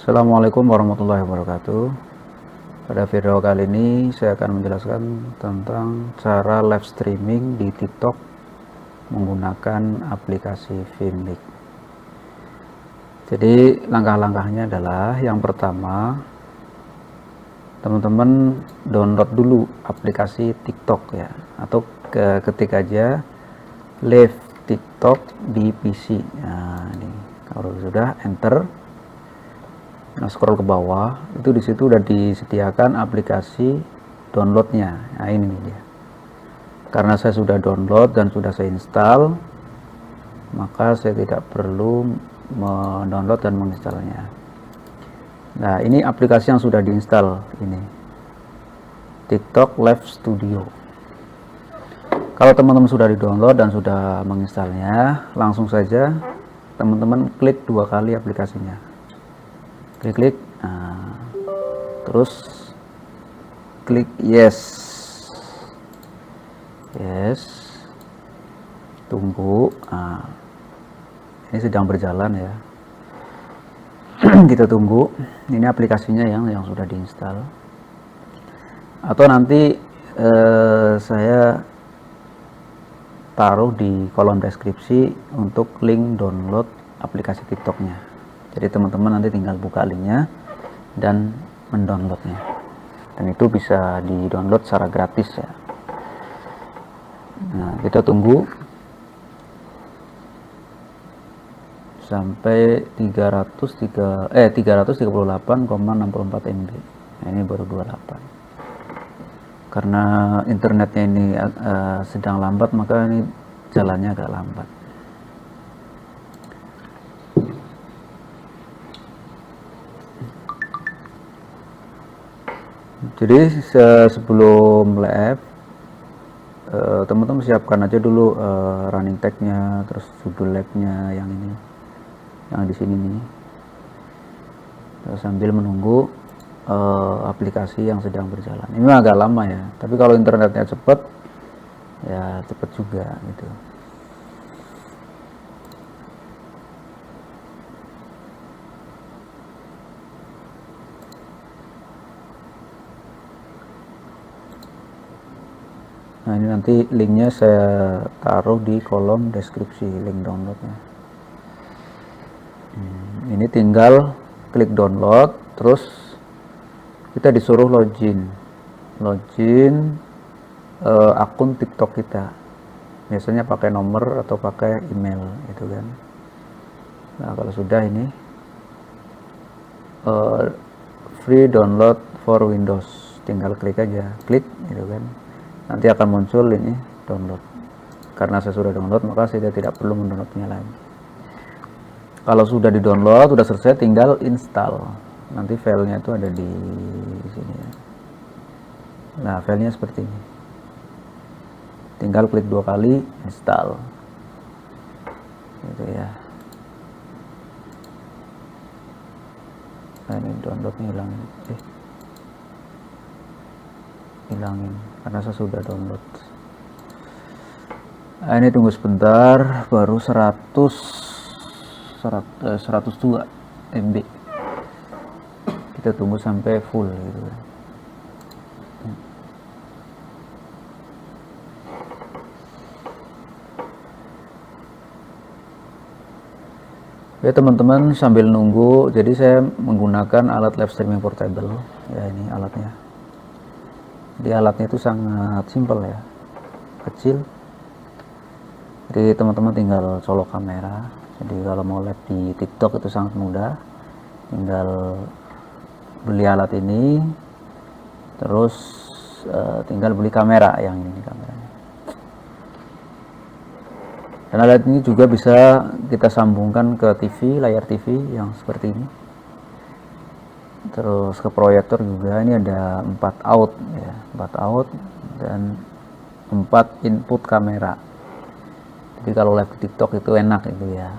Assalamualaikum warahmatullahi wabarakatuh. Pada video kali ini saya akan menjelaskan tentang cara live streaming di TikTok menggunakan aplikasi Vimeo. Jadi langkah-langkahnya adalah yang pertama, teman-teman download dulu aplikasi TikTok ya, atau ketik aja live TikTok di PC. Nah, ini kalau sudah enter, nah scroll ke bawah, itu di situ udah disediakan aplikasi downloadnya. Nah ini dia. Karena saya sudah download dan sudah saya install, maka saya tidak perlu mendownload dan menginstalnya. Nah ini aplikasi yang sudah diinstal, ini TikTok Live Studio. Kalau teman-teman sudah di-download dan sudah menginstalnya, langsung saja teman-teman klik 2 kali aplikasinya. Klik, nah, terus klik yes, tunggu. Nah, ini sedang berjalan ya. Kita tunggu. Ini aplikasinya yang sudah diinstal. Atau nanti saya taruh di kolom deskripsi untuk link download aplikasi TikToknya. Jadi teman-teman nanti tinggal buka linknya dan mendownloadnya, dan itu bisa di-download secara gratis ya. Nah kita tunggu sampai 338,64 MB. Nah, ini baru 28. Karena internetnya ini sedang lambat, maka ini jalannya agak lambat. Jadi sebelum live, teman-teman siapkan aja dulu running tag-nya, terus judul live-nya yang ini, yang di sini nih. Terus sambil menunggu aplikasi yang sedang berjalan. Ini agak lama ya, tapi kalau internetnya cepat, ya cepat juga gitu. Nah ini nanti linknya saya taruh di kolom deskripsi, link downloadnya. Ini tinggal klik download, terus kita disuruh login akun TikTok kita. Biasanya pakai nomor atau pakai email gitu kan. Nah kalau sudah ini free download for Windows, tinggal klik aja, klik gitu kan. Nanti akan muncul ini download. Karena saya sudah download, maka saya tidak perlu mendownloadnya lagi. Kalau sudah di download, sudah selesai, tinggal install. Nanti filenya itu ada di sini ya. Nah filenya seperti ini, tinggal klik 2 kali install gitu ya. Nah ini downloadnya hilangin karena saya sudah download. Nah, ini tunggu sebentar, baru 102 MB. Kita tunggu sampai full gitu. Ya teman-teman, sambil nunggu, jadi saya menggunakan alat live streaming portable ya. Ini alatnya. Di alatnya itu sangat simpel ya, kecil. Jadi teman-teman tinggal colok kamera. Jadi kalau mau live di TikTok itu sangat mudah. Tinggal beli alat ini, terus tinggal beli kamera yang ini kameranya. Dan alat ini juga bisa kita sambungkan ke TV, layar TV yang seperti ini. Terus ke proyektor juga. Ini ada 4 out ya, 4 out dan 4 input kamera. Jadi kalau live di TikTok itu enak itu ya,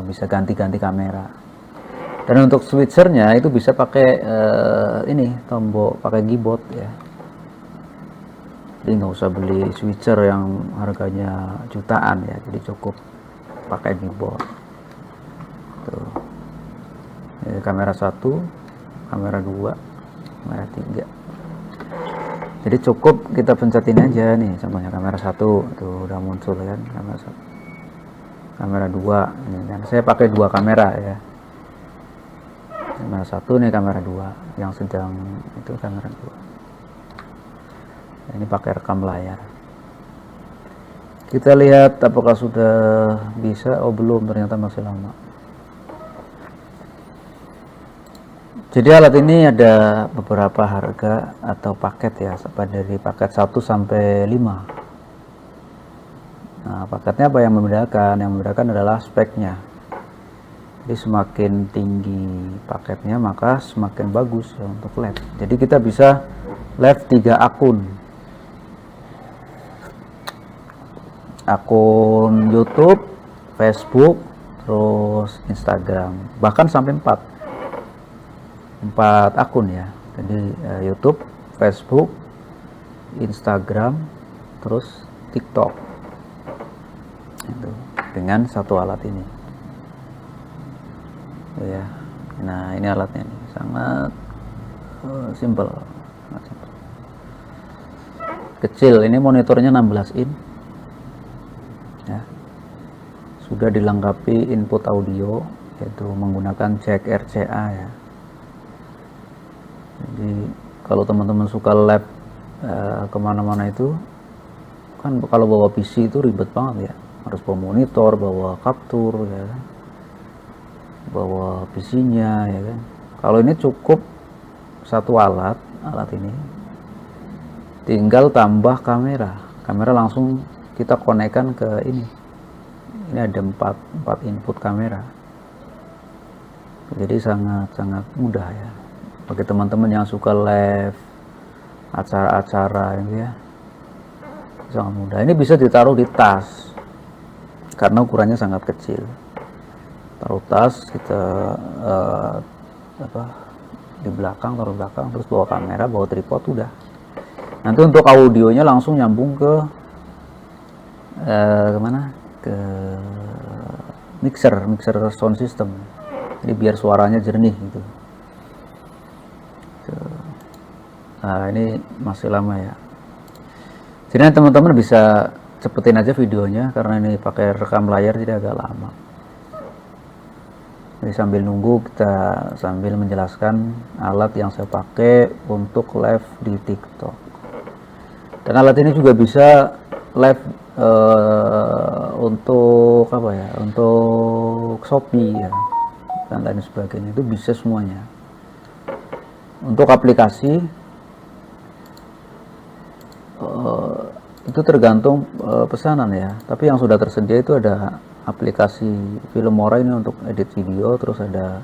bisa ganti-ganti kamera. Dan untuk switchernya itu bisa pakai ini tombol, pakai keyboard ya. Jadi nggak usah beli switcher yang harganya jutaan ya, jadi cukup pakai keyboard tuh. kamera 1, kamera 2, kamera 3. Jadi cukup kita pencet ini aja nih, contohnya kamera 1 tuh udah muncul kan, kamera 1, kamera 2 ini kan. Saya pakai 2 kamera ya, kamera 1 nih, kamera 2 yang sedang itu kamera 2. Ini pakai rekam layar. Kita lihat apakah sudah bisa. Oh belum, ternyata masih lama. Jadi alat ini ada beberapa harga atau paket ya, dari paket 1 sampai 5. Nah, paketnya apa yang membedakan? Yang membedakan adalah speknya. Jadi semakin tinggi paketnya maka semakin bagus ya untuk live. Jadi kita bisa live 3 akun. Akun YouTube, Facebook, terus Instagram. Bahkan sampai 4 akun ya. Jadi YouTube, Facebook, Instagram, terus TikTok. Itu dengan satu alat ini. Ya. Nah, ini alatnya nih, sangat simple. Kecil, ini monitornya 16 in. Ya. Sudah dilengkapi input audio, yaitu menggunakan jack RCA ya. Jadi kalau teman-teman suka live kemana-mana itu kan, kalau bawa PC itu ribet banget ya, harus bawa monitor, bawa kaptur ya, bawa PC-nya ya kan. Kalau ini cukup satu alat ini, tinggal tambah kamera langsung kita konekkan ke ini ada 4 input kamera. Jadi sangat mudah ya bagi teman-teman yang suka live acara-acara gitu ya, sangat mudah. Ini bisa ditaruh di tas karena ukurannya sangat kecil. Taruh tas, kita taruh belakang, terus bawa kamera, bawa tripod, udah. Nanti untuk audionya langsung nyambung ke kemana? Ke mixer sound system. Jadi biar suaranya jernih gitu. Nah, ini masih lama ya. Jadi teman-teman bisa cepetin aja videonya karena ini pakai rekam layar, jadi agak lama. Jadi sambil nunggu, kita sambil menjelaskan alat yang saya pakai untuk live di TikTok. Dan alat ini juga bisa live untuk apa ya? Untuk Shopee ya, dan lain sebagainya, itu bisa semuanya. Untuk aplikasi itu tergantung pesanan ya. Tapi yang sudah tersedia itu ada aplikasi Filmora ini untuk edit video, terus ada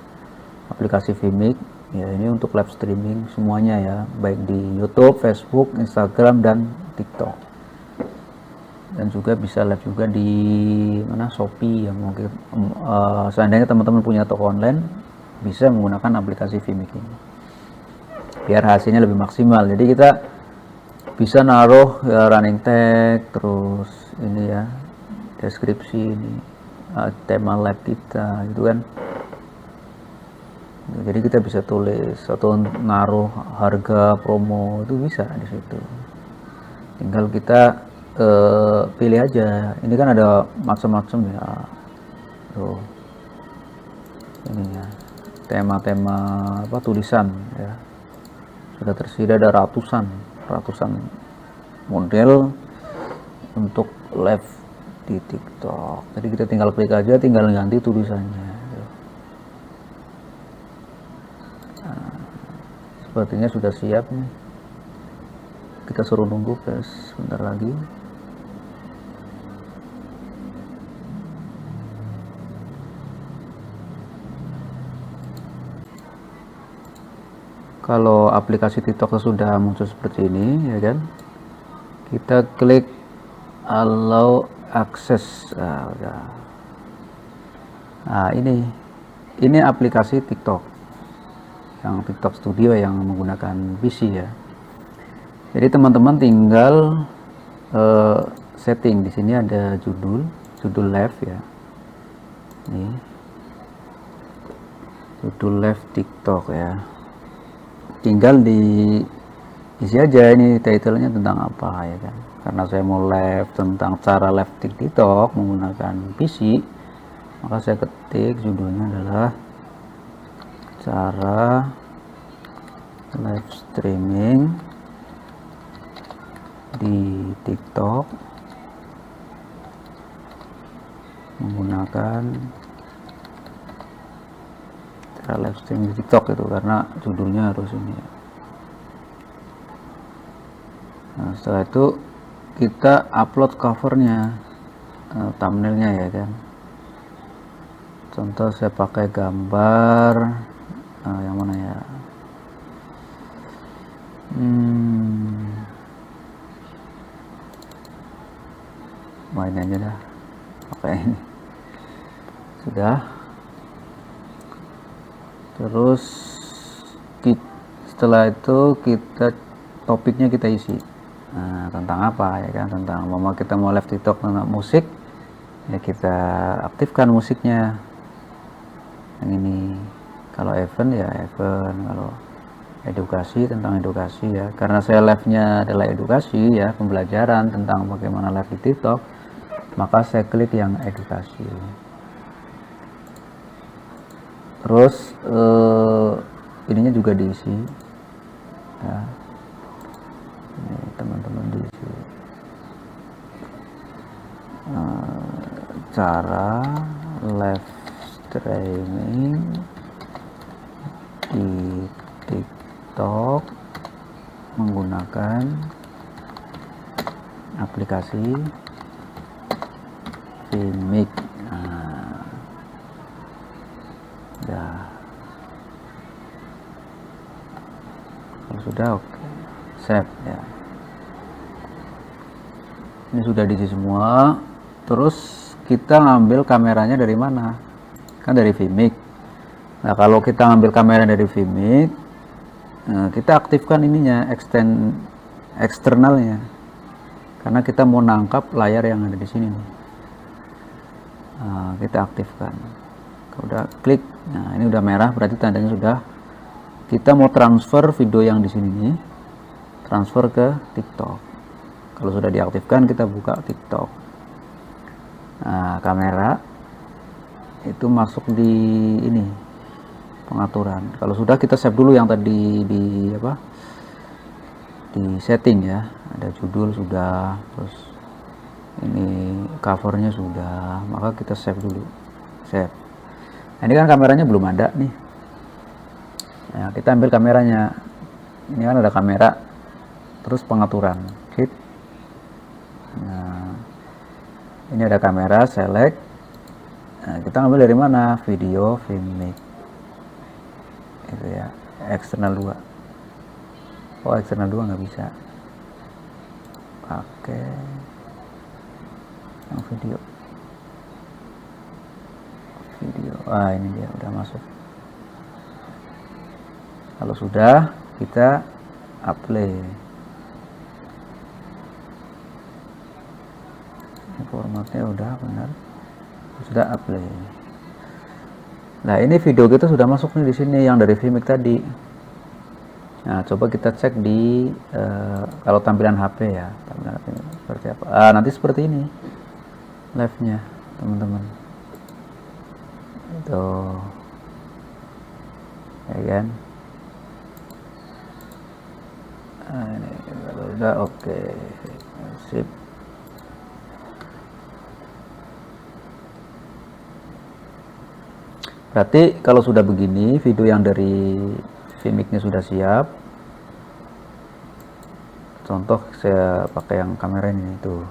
aplikasi Vimeo ya, ini untuk live streaming semuanya ya, baik di YouTube, Facebook, Instagram, dan TikTok. Dan juga bisa live juga di mana, Shopee yang mungkin seandainya teman-teman punya toko online, bisa menggunakan aplikasi Vimeo ini biar hasilnya lebih maksimal. Jadi kita bisa naruh ya running tag, terus ini ya deskripsi ini tema live kita gitu kan. Jadi kita bisa tulis atau naruh harga promo, itu bisa di situ. Tinggal kita pilih aja. Ini kan ada macam-macam ya. Tuh. Ini ya. Tema-tema apa, tulisan ya. Sudah tersedia ada ratusan model untuk live di TikTok. Jadi kita tinggal klik aja, tinggal ganti tulisannya. Nah, sepertinya sudah siap nih. Kita suruh nunggu guys, sebentar lagi. Kalau aplikasi TikTok sudah muncul seperti ini ya kan, kita klik allow access. Nah, ini aplikasi TikTok, yang TikTok Studio yang menggunakan PC ya. Jadi teman-teman tinggal setting. Di sini ada judul live ya. Nih. judul live TikTok ya, tinggal diisi aja ini title-nya tentang apa ya kan, karena saya mau live tentang cara live TikTok menggunakan PC, maka saya ketik judulnya adalah cara live streaming di TikTok menggunakan cara live streaming di TikTok itu, karena judulnya harus ini ya. Nah, setelah itu kita upload covernya, thumbnailnya ya kan. Contoh saya pakai gambar yang mana ya, main aja dah pakai ini, sudah. Terus setelah itu kita topiknya kita isi, tentang apa ya kan, tentang kita mau live TikTok tentang musik ya, kita aktifkan musiknya yang ini. Kalau event ya event, kalau edukasi tentang edukasi ya, karena saya live-nya adalah edukasi ya, pembelajaran tentang bagaimana live di TikTok, maka saya klik yang edukasi. Terus ininya juga diisi ya, ini teman-teman diisi cara live streaming di TikTok menggunakan aplikasi Vimeo. Ya, kalau sudah oke, save ya. Ini sudah diisi semua. Terus kita ngambil kameranya dari mana? Kan dari Vimeo. Nah, kalau kita ngambil kamera dari Vimeo, kita aktifkan ininya, eksternalnya, karena kita mau nangkap layar yang ada di sini nih. Kita aktifkan. Udah klik, nah ini udah merah, berarti tandanya sudah. Kita mau transfer video yang di sini nih, transfer ke TikTok. Kalau sudah diaktifkan, kita buka TikTok. Nah, kamera itu masuk di ini pengaturan. Kalau sudah, kita save dulu yang tadi di setting ya. Ada judul sudah, terus ini covernya sudah, maka kita save dulu. Save. Nah, ini kan kameranya belum ada nih. Nah, kita ambil kameranya. Ini kan ada kamera, terus pengaturan. Hit. Nah, ini ada kamera, select. Nah, kita ambil dari mana? Video, Vimeo. Itu ya, eksternal 2. Oh, eksternal 2 nggak bisa. Pakai yang video. Ini dia udah masuk. Kalau sudah, kita apply. Formatnya udah benar, sudah apply. Nah, ini video kita sudah masuk nih di sini yang dari Vimeo tadi. Nah, coba kita cek di kalau tampilan HP ya, tampilan HP seperti apa. Nanti seperti ini live-nya, teman-teman. Itu ya kan. Ini udah oke. Sip. Berarti kalau sudah begini, video yang dari Vimeo-nya sudah siap. Contoh saya pakai yang kamera ini, tuh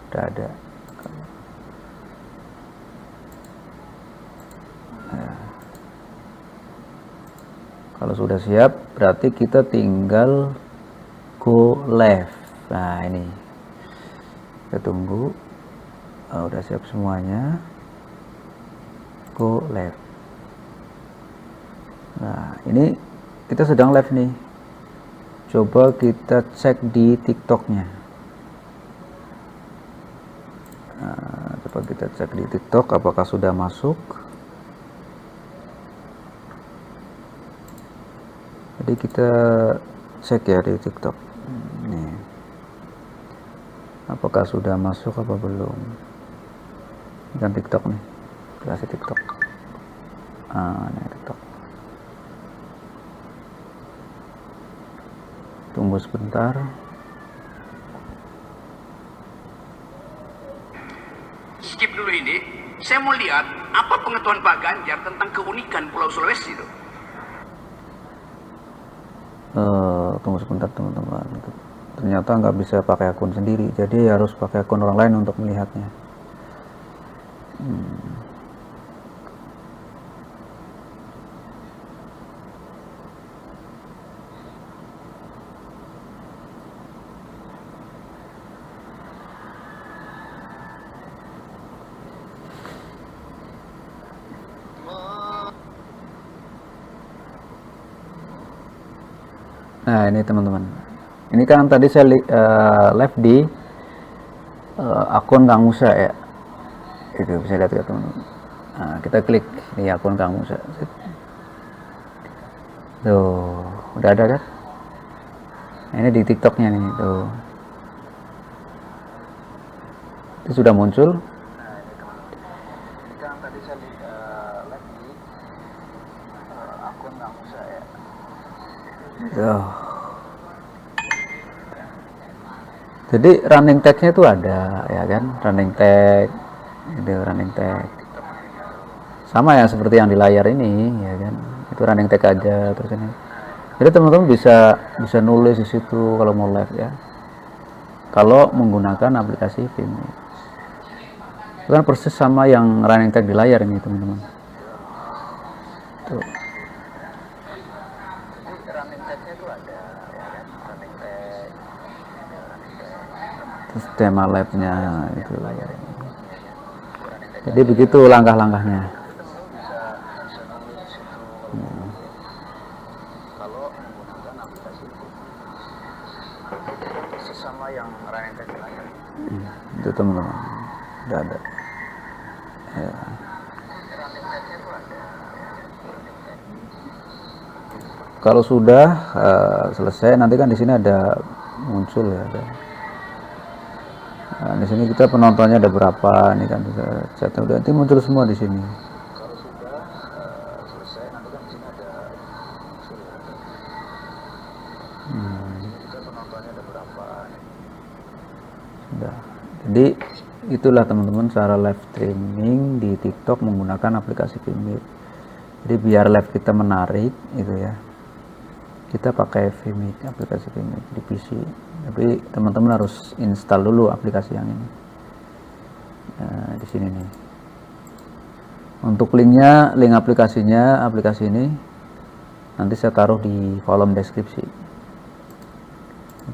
udah ada. Nah, kalau sudah siap, berarti kita tinggal go live. Nah, ini kita tunggu. Udah siap semuanya, go live. Nah, ini kita sedang live nih. Coba kita cek di TikToknya. Coba kita cek di TikTok apakah sudah masuk. Jadi kita cek ya di TikTok. Nih. Apakah sudah masuk apa belum? Ini kan TikTok nih. Aplikasi TikTok. Ini TikTok. Tunggu sebentar. Skip dulu ini. Saya mau lihat apa pengetahuan Pak Ganjar tentang keunikan Pulau Sulawesi itu. Tunggu sebentar teman-teman. Ternyata nggak bisa pakai akun sendiri, jadi harus pakai akun orang lain untuk melihatnya. Nah ini teman-teman, ini kan tadi saya live di akun Kang Musa ya, itu bisa lihat ya teman-teman. Nah, kita klik di akun Kang Musa, tuh udah ada kan? Nah, ini di TikToknya nih, tuh itu sudah muncul. Nah ini teman-teman, ini kan tadi saya live di akun Kang Musa ya. Jadi running tag-nya itu ada ya kan, running tag itu running tag sama ya seperti yang di layar ini ya kan, itu running tag aja terus ini. Jadi teman-teman bisa nulis di situ kalau mau live ya, kalau menggunakan aplikasi Vimeo. Itu kan persis sama yang running tag di layar ini teman-teman. Tuh. Terus tema live-nya itu layar. Jadi begitu langkah-langkahnya. Kalau menggunakan aplikasi sesama yang running tag di layar. Itu teman-teman, udah ada. Ya. Kalau sudah selesai, nanti kan di sini ada muncul ya. Nah, di sini kita penontonnya ada berapa, ini kan bisa chat udah nanti muncul semua di sini. Kalau sudah selesai, nanti kan di sini ada muncul ya. Kita penontonnya ada berapa. Sudah. Jadi itulah teman-teman cara live streaming di TikTok menggunakan aplikasi Vimeo. Jadi biar live kita menarik gitu ya, kita pakai Vimeo, aplikasi Vimeo di PC. Tapi teman-teman harus install dulu aplikasi yang ini. Nah, di sini nih. Untuk linknya, link aplikasinya, aplikasi ini nanti saya taruh di kolom deskripsi.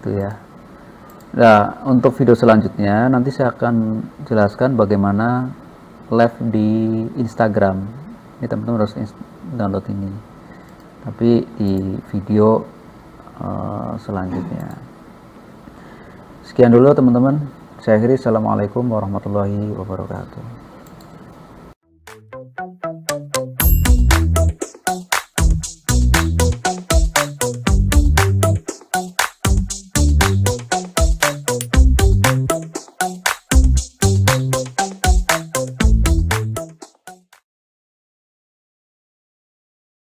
Itu ya. Nah, untuk video selanjutnya nanti saya akan jelaskan bagaimana live di Instagram. Ini teman-teman harus download ini. Tapi di video selanjutnya. Sekian dulu teman-teman. Saya akhiri. Assalamualaikum warahmatullahi wabarakatuh.